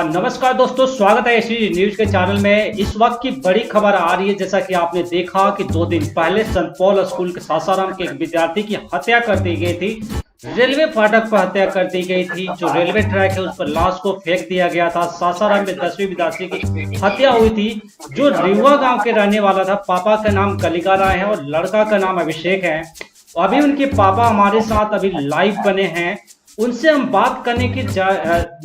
नमस्कार दोस्तों, स्वागत है एसवी न्यूज के चैनल में। इस वक्त की बड़ी खबर आ रही है। जैसा कि आपने देखा कि 2 दिन पहले संत पॉल स्कूल के सासाराम के एक विद्यार्थी की हत्या कर दी गई थी। रेलवे फाटक पर हत्या कर दी गई थी। जो रेलवे ट्रैक है उस पर लाश को फेंक दिया गया था। सासाराम में 10वीं विद्यार्थी की हत्या हुई थी, जो रिवा गांव के रहने वाला था। पापा का नाम कलिका राय है और लड़का का नाम अभिषेक है। अभी उनके पापा हमारे साथ अभी लाइव बने हैं। उनसे हम बात करने की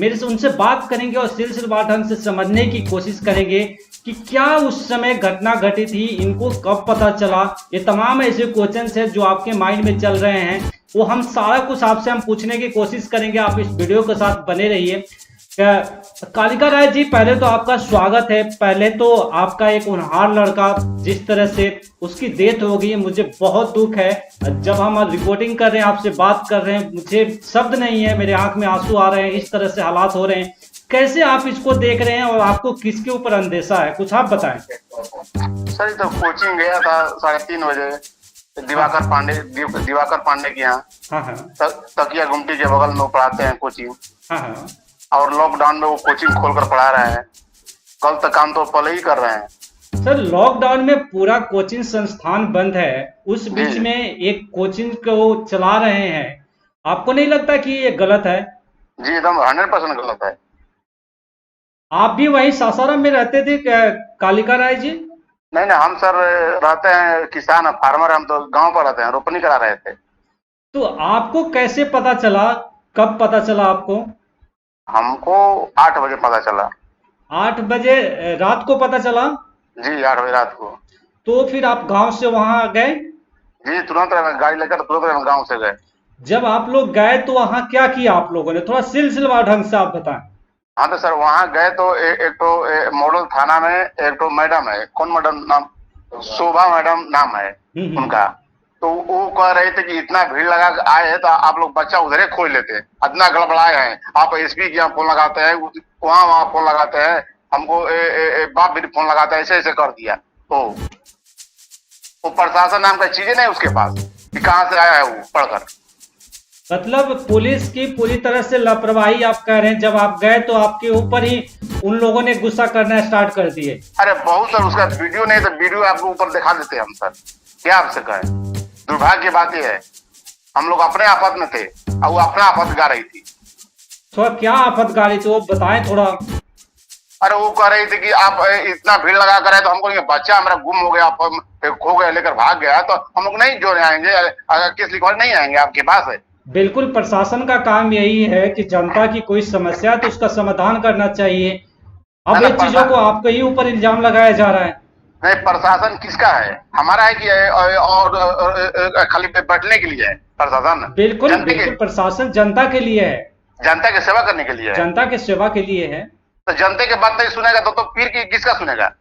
मेरे से उनसे बात करेंगे और सिलसिलेवार ढंग से समझने की कोशिश करेंगे कि क्या उस समय घटना घटी थी, इनको कब पता चला। ये तमाम ऐसे क्वेश्चंस हैं जो आपके माइंड में चल रहे हैं, वो हम सारा कुछ आपसे हम पूछने की कोशिश करेंगे। आप इस वीडियो के साथ बने रहिए। कालिका राय जी, पहले तो आपका स्वागत है। पहले तो आपका एक होनहार लड़का जिस तरह से उसकी डेथ हो गई है, मुझे बहुत दुख है। जब हम रिपोर्टिंग कर रहे हैं, आपसे बात कर रहे हैं, मुझे शब्द नहीं है, मेरे आंख में आंसू आ रहे हैं। इस तरह से हालात हो रहे हैं, कैसे आप इसको देख रहे हैं और आपको किसके ऊपर अंदेशा है, कुछ आप बताएं। सर तो कोचिंग गया था 3:30 बजे दिवाकर पांडे के यहाँ। हाँ। तकिया गुमटी के बगल में वो पढ़ाते हैं कोचिंग। हाँ। और लॉकडाउन में वो कोचिंग खोलकर पढ़ा रहे हैं। कल तक काम तो पहले ही कर रहे हैं। सर, लॉकडाउन में पूरा कोचिंग संस्थान बंद है, उस बीच में एक कोचिंग को चला रहे हैं। आपको नहीं लगता कि ये गलत है? जी एकदम 100% गलत है। आप भी वही सासाराम में रहते थे कालिका राय जी? नहीं, हम सर रहते हैं, किसान फार्मर, हम तो गांव पर रहते हैं, रोपनी करा रहे थे। तो आपको कैसे पता चला, कब पता चला आपको? हमको 8 बजे पता चला। 8 बजे रात को पता चला? जी 8 बजे रात को। तो फिर आप गांव से वहां गए? जी तुरंत गाड़ी लेकर तुरंत गाँव से गए। जब आप लोग गए तो वहां क्या किया आप लोगों ने, थोड़ा सिलसिलेवार ढंग से आप बताएं। हाँ तो सर वहाँ गए तो एक तो मॉडल थाना में एक तो मैडम है, कौन मैडम नाम, शोभा मैडम नाम है उनका। तो वो कह रहे थे कि इतना भीड़ लगा आए हैं तो आप लोग बच्चा उधरे खोल लेते, इतना गड़बड़ाए हैं, आप एसपी के यहाँ फोन लगाते हैं, वहाँ फोन लगाते हैं, हमको बाप भी फोन लगाता है, ऐसे ऐसे कर दिया। तो वो प्रशासन नाम का चीजें नहीं उसके पास कि कहाँ से आया है वो पढ़कर। मतलब पुलिस की पूरी तरह से लापरवाही आप कह रहे हैं। जब आप गए तो आपके ऊपर ही उन लोगों ने गुस्सा करना स्टार्ट कर दिए। अरे बहुत सर, उसका वीडियो नहीं तो वीडियो आपको ऊपर दिखा देते हम सर, क्या आपसे कहें। दुर्भाग्य की बात यह है, हम लोग अपने आफत में थे और वो अपना आफत गा रही थी। थोड़ा क्या आफत गा रही थी वो बताएं थोड़ा। अरे वो कह रही थी कि आप इतना भीड़ लगा कर आए तो हमको ये बच्चा हमारा गुम हो गया, खो गया, लेकर भाग गया, तो हम लोग नहीं जोड़े आएंगे, अगर किस लिखवाड़ नहीं आएंगे आपके पास है। बिल्कुल, प्रशासन का काम यही है कि जनता की कोई समस्या है तो उसका समाधान करना चाहिए। अब इन चीजों को आपके ही ऊपर इल्जाम लगाया जा रहा है। नहीं, प्रशासन किसका है, हमारा है कि और खाली पे बैठने के लिए है प्रशासन? बिल्कुल बिल्कुल, प्रशासन जनता के लिए है, जनता की सेवा करने के लिए है। जनता के सेवा के लिए है। तो जनता की बात नहीं सुनेगा तो फिर किसका सुनेगा?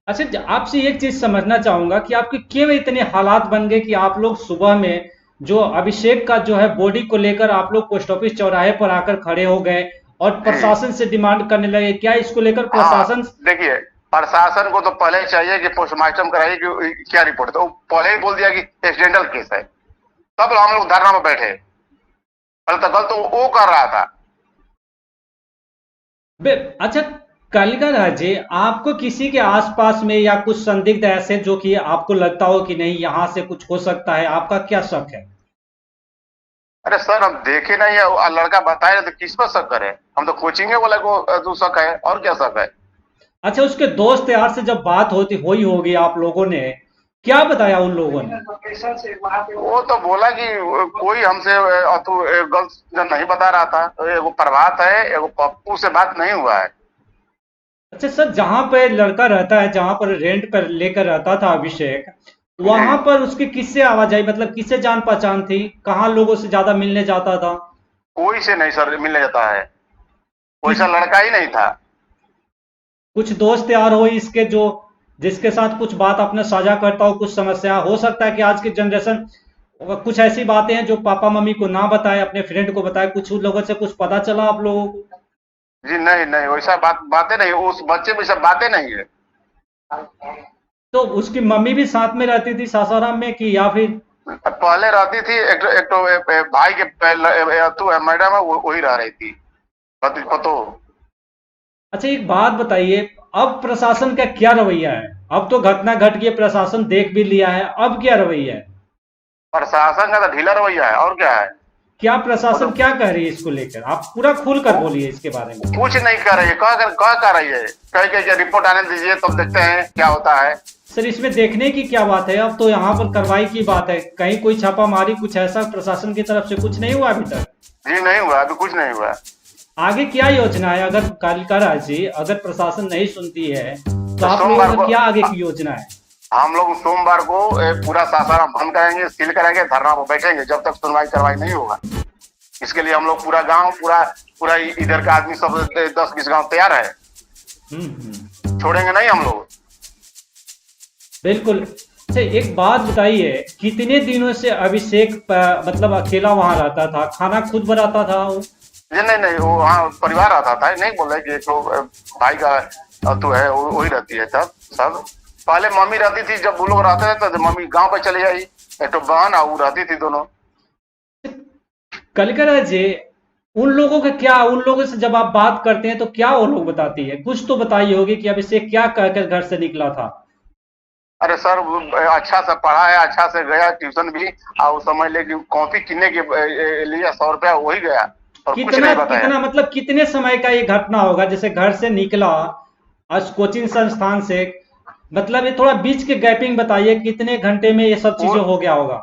अच्छा, आपसे एक चीज समझना चाहूंगा कि आपके क्यों इतने हालात बन गए कि आप लोग सुबह में जो अभिषेक का जो है बॉडी को लेकर आप लोग पोस्ट ऑफिस चौराहे पर आकर खड़े हो गए और प्रशासन से डिमांड करने लगे। क्या इसको लेकर प्रशासन? देखिए, प्रशासन को तो पहले चाहिए कि पोस्टमार्टम कराइए कि क्या रिपोर्ट है, तो पहले ही बोल दिया कि एक्सीडेंटल केस है, तब हम लोग धरना में बैठे। पहले तो गलत तो वो कर रहा था। अच्छा कालिका राज जी, आपको किसी के आसपास में या कुछ संदिग्ध ऐसे जो कि आपको लगता हो कि नहीं यहाँ से कुछ हो सकता है, आपका क्या शक है? अरे सर हम देखे नहीं है, लड़का बताए तो किस पर शक करे, हम तो कोचिंग वाले को तो शक है, और क्या शक है। अच्छा, उसके दोस्त यार से जब बात हुई होगी आप लोगों ने, क्या बताया उन लोगों ने? वो तो बोला कि कोई हमसे गलत नहीं बता रहा था, तो एगो प्रभात है, एगो पप्पू से बात नहीं हुआ है। अच्छा सर, जहां पर लड़का रहता है, जहां पर रेंट पर लेकर रहता था अभिषेक, वहां पर उसकी किससे आवाजाही, मतलब किससे जान पहचान थी, कहाँ लोगों से ज्यादा मिलने जाता था? कोई से नहीं सर मिलने जाता है, कोई सा लड़का ही नहीं था। कुछ दोस्त यार हो इसके जो जिसके साथ कुछ बात अपने साझा करता हो, कुछ समस्या हो सकता है कि आज की जनरेशन कुछ ऐसी बातें हैं जो पापा मम्मी को ना बताए, अपने फ्रेंड को बताए, कुछ लोगों से कुछ पता चला आप लोगों को? जी नहीं नहीं, वैसा बातें नहीं, उस बच्चे में सब बातें नहीं है। तो उसकी मम्मी भी साथ में रहती थी सासाराम में कि या फिर? पहले रहती थी, एक तो भाई के तू है मैडम है, वही रह रही थी पतो। अच्छा एक बात बताइए, अब प्रशासन का क्या रवैया है? अब तो घटना घट गई, प्रशासन देख भी लिया है, अब क्या रवैया है? प्रशासन का तो ढीला रवैया है, और क्या है। क्या वो तो प्रशासन क्या कह रही है इसको लेकर? आप पूरा खुल कर वो बोलिए इसके बारे में। कुछ नहीं कर रही है, क्या कर रही है। कह रिपोर्ट आने दीजिए तब देखते हैं क्या होता है। सर इसमें देखने की क्या बात है? अब तो यहाँ पर कार्रवाई की बात है, कहीं कोई छापामारी कुछ ऐसा प्रशासन की तरफ से कुछ नहीं हुआ अभी तक? जी नहीं हुआ, अभी कुछ नहीं हुआ। आगे क्या योजना है? अगर कालिका राज जी, अगर प्रशासन नहीं सुनती है तो तो आप लोगों सोमवार का को क्या आगे की योजना है? हम लोग सोमवार को पूरा सासाराम बंद करेंगे, सील करेंगे, धरना पर बैठेंगे जब तक सुनवाई कार्रवाई नहीं होगा। इसके लिए हम लोग पूरा गांव, पूरा पूरा इधर का आदमी सब 10-20 गांव तैयार है। छोड़ेंगे नहीं हम लोग। बिल्कुल। अच्छा एक बात बताइए, कितने दिनों से अभिषेक मतलब अकेला वहां रहता था, खाना खुद बनाता था वो? ये नहीं नहीं, वो वहाँ परिवार आता था, नहीं बोल रहे कि एक तो भाई का तो है, वही रहती है तब सब। पहले मम्मी रहती थी, जब वो लोग रहते थे तो मम्मी गांव पे चली आई। एक तो बहन और वो रहती थी दोनों। कलिका जी, उन लोगों का क्या, उन लोगों से जब आप बात करते हैं तो क्या वो लोग बताती है? कुछ तो बताई होगी कि अभिषेक क्या कहकर घर से निकला था। अरे सर वो अच्छा से पढ़ा है, अच्छा से गया ट्यूशन भी। और समझ ले कि कॉपी किनने के लिए 100 रुपया वही गया, और कुछ कितना नहीं बताया। कितना मतलब कितने समय का ये घटना होगा? जैसे घर से निकला आज कोचिंग संस्थान से, मतलब ये थोड़ा बीच के गैपिंग बताइए, कितने घंटे में ये सब वो चीजें हो गया होगा?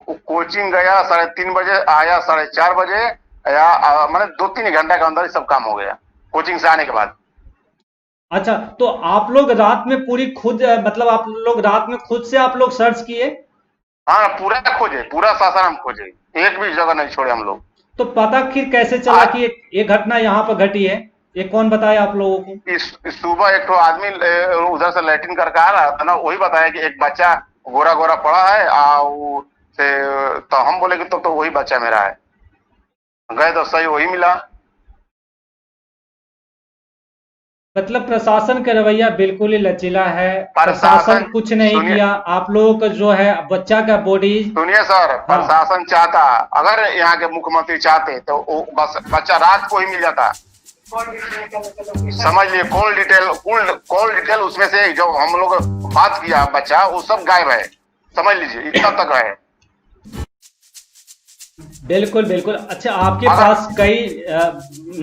वो कोचिंग गया 3:30 बजे, आया 4:30 बजे, या मैंने 2-3 घंटा के अंदर ही सब काम हो गया कोचिंग से आने के बाद। अच्छा तो आप लोग रात में पूरी खुद मतलब आप लोग रात में खुद से आप लोग सर्च किए? हाँ पूरा खोजे, पूरा सासाराम खोजे, एक भी जगह नहीं छोड़े हम लोग। तो पता फिर कैसे चला आज कि ये घटना यहाँ पर घटी है? ये कौन बताया आप लोगों को? इस सुबह एक तो आदमी उधर से लैट्रिन करके आ रहा था ना, वही बताया कि एक बच्चा गोरा गोरा पड़ा है से। तो हम बोले कि तो वही बच्चा मेरा है। गए तो सही वही मिला। मतलब प्रशासन का रवैया बिल्कुल ही लचीला है। प्रशासन प्रशासन कुछ नहीं सुनिए, किया, आप लोगों का जो है बच्चा का बॉडी। सुनिए सर, हाँ। प्रशासन चाहता, अगर यहाँ के मुख्यमंत्री चाहते तो वो बस बच्चा रात को ही मिल जाता। समझ लिए, कॉल डिटेल उसमें से जो हम लोग बात किया बच्चा, वो सब गायब है। समझ लीजिए इतना तक है। बिल्कुल बिल्कुल। अच्छा आपके अगर पास कई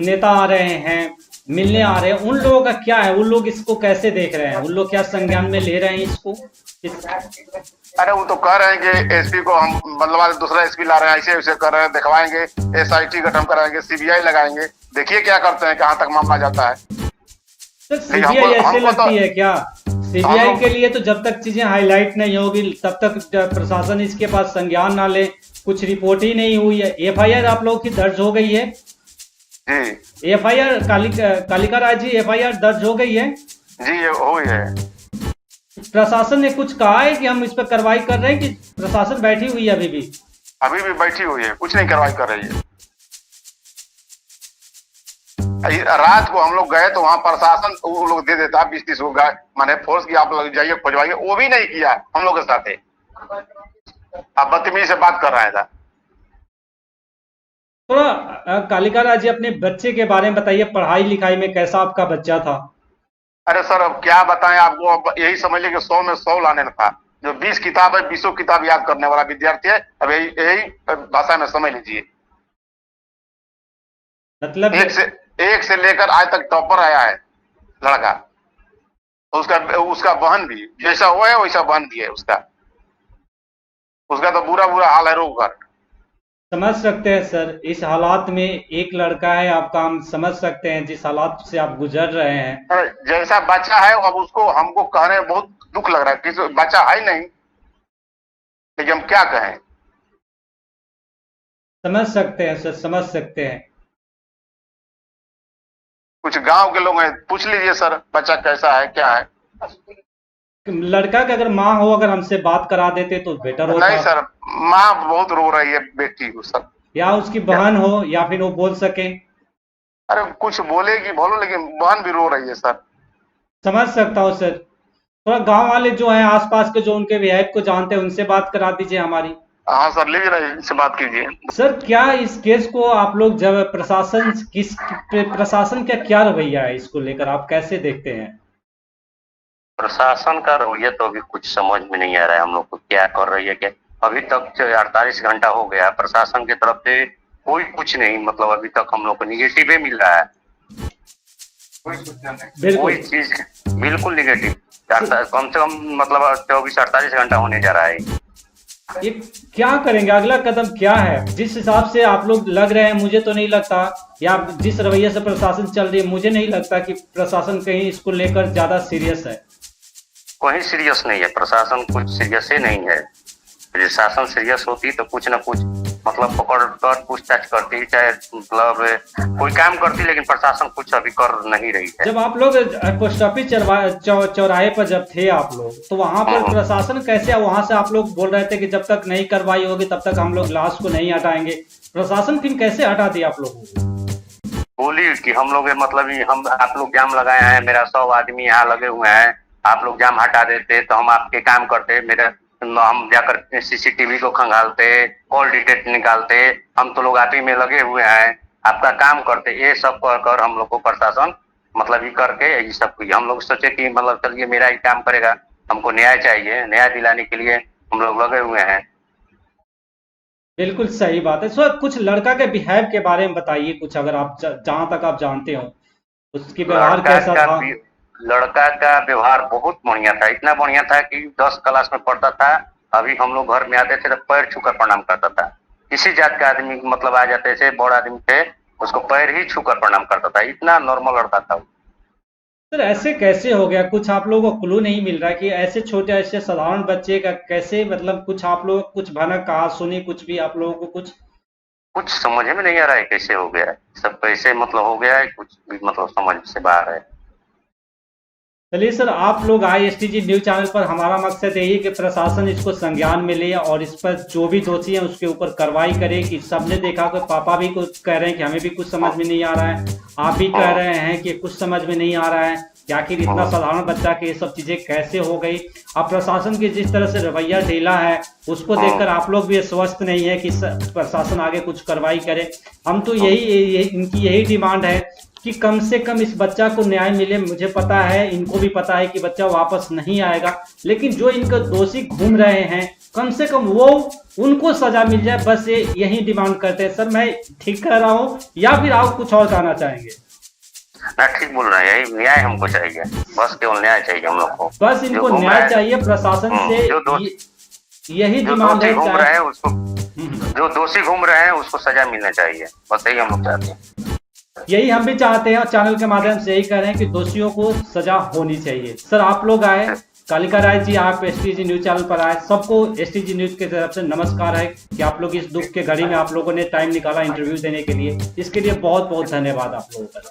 नेता आ रहे हैं, मिलने आ रहे हैं, उन लोगों का क्या है? उन लोग इसको कैसे देख रहे हैं? उन लोग क्या संज्ञान में ले रहे हैं इसको? इस अरे वो तो कह रहे हैं कि एसपी को हम बदलवा, दूसरा एसपी ला रहे हैं, ऐसे ऐसे कर रहे हैं, दिखवाएंगे, एसआईटी गठन कराएंगे, सीबीआई लगाएंगे। देखिए क्या करते हैं, कहाँ तक मामला जाता है। तो लेकिन सीबीआई ऐसे हमको तो लगती है क्या? हम सीबीआई लोग के लिए तो जब तक चीजें हाईलाइट नहीं होगी तब तक प्रशासन इसके पास संज्ञान ना ले। कुछ रिपोर्ट ही नहीं हुई है, एफआईआर आप लोगों की दर्ज हो गई है? जी एफआईआर कालिका राज जी, एफआईआर दर्ज हो गई है? जी ये हो ही है। प्रशासन ने कुछ कहा है कि हम इस पर कार्रवाई कर रहे हैं, कि प्रशासन बैठी हुई है अभी भी? अभी भी बैठी हुई है, कुछ नहीं कार्रवाई कर रही है। रात को हम लोग गए तो वहां प्रशासन वो लोग दे देता 20-30 को माने फोर्स की, आप लोग जाइए खोजवाइए, वो भी नहीं किया हम लोग के साथ। अब बदतमीजी से बात कर रहा था। थोड़ा कालिका राज जी अपने बच्चे के बारे में बताइए, पढ़ाई लिखाई में कैसा आपका बच्चा था? अरे सर अब क्या बताएं आपको, अब यही समझ लीजिए कि 100 में 100 लाने था। जो 20 किताब है, 20 किताब याद करने वाला विद्यार्थी है। अब यही यही भाषा में समझ लीजिए। मतलब एक से लेकर आज तक टॉपर आया है लड़का। उसका उसका बहन भी, जैसा वो है वैसा बहन भी है उसका। उसका तो बुरा बुरा हाल है, रो कर। समझ सकते हैं सर, इस हालात में एक लड़का है आपका, हम समझ सकते हैं जिस हालात से आप गुजर रहे हैं। जैसा बच्चा है, अब उसको हमको कहने में बहुत दुख लग रहा है कि बच्चा है ही नहीं, लेकिन हम क्या कहें। समझ सकते हैं सर, समझ सकते हैं। कुछ गांव के लोग हैं, पूछ लीजिए सर बच्चा कैसा है क्या है। लड़का का अगर माँ हो, अगर हमसे बात करा देते तो बेटर नहीं होता। सर, माँ बहुत रो रही है बेटी को सर। या उसकी क्या, बहन हो, या फिर वो बोल सके। अरे कुछ बोलेगी बोलो, लेकिन बहन भी रो रही है सर। समझ सकता हूँ सर। थोड़ा गांव वाले जो हैं आसपास के, जो उनके विधायक को जानते हैं, उनसे बात करा दीजिए हमारी। हाँ सर, लीजिए इनसे बात कीजिए। सर क्या इस केस को आप लोग जब प्रशासन का क्या रवैया है इसको लेकर, आप कैसे देखते हैं? प्रशासन का रवैया तो अभी कुछ समझ में नहीं आ रहा है हम लोग को, क्या कर रही है क्या। अभी तक 48 घंटा हो गया, प्रशासन की तरफ से कोई कुछ नहीं, मतलब अभी तक हम लोग को निगेटिव ही मिल रहा है, कोई चीज बिल्कुल निगेटिव। कम से कम मतलब 24-48 घंटा होने जा रहा है। ये क्या करेंगे, अगला कदम क्या है? जिस हिसाब से आप लोग लग रहे हैं, मुझे तो नहीं लगता, या जिस रवैये से प्रशासन चल रही है, मुझे नहीं लगता कि प्रशासन कहीं इसको लेकर ज्यादा सीरियस है। कोई सीरियस नहीं है, प्रशासन कुछ सीरियस ही नहीं है। प्रशासन सीरियस होती तो कुछ ना कुछ मतलब पकड़ कर पूछताछ करती, चाहे मतलब कोई काम करती, लेकिन प्रशासन कुछ अभी कर नहीं रही है। जब आप लोग पोस्ट ऑफिस चौराहे पर जब थे आप लोग, तो वहां पर प्रशासन कैसे, वहां से आप लोग बोल रहे थे कि जब तक नहीं कार्रवाई होगी तब तक हम लोग लाश को नहीं हटाएंगे, प्रशासन फिर कैसे हटा दिया आप लोगों को? बोली कि हम लोग मतलब हम आप लोग जाम लगाए हैं, मेरा 100 आदमी यहाँ लगे हुए हैं, आप लोग जाम हटा देते तो हम आपके काम करते, मेरा हम जाकर सीसीटीवी को खंगालते, कॉल डिटेक्ट निकालते, हम तो लोग आप ही में लगे हुए हैं, आपका काम करते। ये सब कर हम लोग को प्रशासन मतलब ये करके ये सब कुछ हम लोग सोचे कि मतलब चलिए मेरा ही काम करेगा, हमको न्याय चाहिए, न्याय दिलाने के लिए हम लोग लगे हुए हैं। बिल्कुल सही बात है सर। कुछ लड़का के बिहेव के बारे में बताइए कुछ, अगर आप जहां तक आप जानते हो उसकी व्यवहार कैसा था? लड़का का व्यवहार बहुत बढ़िया था, इतना बढ़िया था कि 10 क्लास में पढ़ता था, अभी हम लोग घर में आते थे तो पैर छूकर प्रणाम करता था। किसी जात का आदमी मतलब आ जाते थे, बड़ा आदमी थे, उसको पैर ही छूकर प्रणाम करता था, इतना नॉर्मल लड़का था। सर ऐसे कैसे हो गया? कुछ आप लोगों को क्लू नहीं मिल रहा कि ऐसे छोटे ऐसे साधारण बच्चे का कैसे, मतलब कुछ आप लोग कुछ भनक कहा सुनी, कुछ भी आप लोगों को कुछ समझ में नहीं आ रहा है कैसे हो गया है सब, कैसे मतलब हो गया है, कुछ भी मतलब समझ से बाहर है। चलिए सर, आप लोग ISTG न्यूज चैनल पर, हमारा मकसद यही है कि प्रशासन इसको संज्ञान में ले और इस पर जो भी दोषी है उसके ऊपर कार्रवाई करे। कि सबने देखा कि पापा भी कुछ कह रहे हैं कि हमें भी कुछ समझ में नहीं आ रहा है, आप भी कह रहे हैं कि कुछ समझ में नहीं आ रहा है कि आखिर इतना साधारण बच्चा की ये सब चीजें कैसे हो गई। अब प्रशासन की जिस तरह से रवैया ढीला है उसको देखकर आप लोग भी स्वस्थ नहीं है कि प्रशासन आगे कुछ कार्रवाई करे। हम तो इनकी यही डिमांड है कि कम से कम इस बच्चा को न्याय मिले। मुझे पता है, इनको भी पता है कि बच्चा वापस नहीं आएगा, लेकिन जो इनका दोषी घूम रहे हैं कम से कम वो उनको सजा मिल जाए, बस ये यही डिमांड करते हैं। सर मैं ठीक कह रहा हूँ या फिर आप कुछ और कहना चाहेंगे? ना ठीक बोल रहे हैं, यही न्याय हमको चाहिए, बस केवल न्याय चाहिए हम लोग को, बस इनको न्याय चाहिए प्रशासन से, यही डिमांड है। घूम रहे हैं उसको, जो दोषी घूम रहे हैं उसको सजा मिलना चाहिए, बस यही हम लोग चाहते हैं। यही हम भी चाहते हैं और चैनल के माध्यम से यही कह रहे हैं कि दोषियों को सजा होनी चाहिए। सर आप लोग आए, कालिका राय जी आप STG न्यूज चैनल पर आए, सबको STG न्यूज की तरफ से नमस्कार है कि आप लोग इस दुख के घड़ी में आप लोगों ने टाइम निकाला इंटरव्यू देने के लिए। इसके लिए बहुत बहुत धन्यवाद आप लोगों का।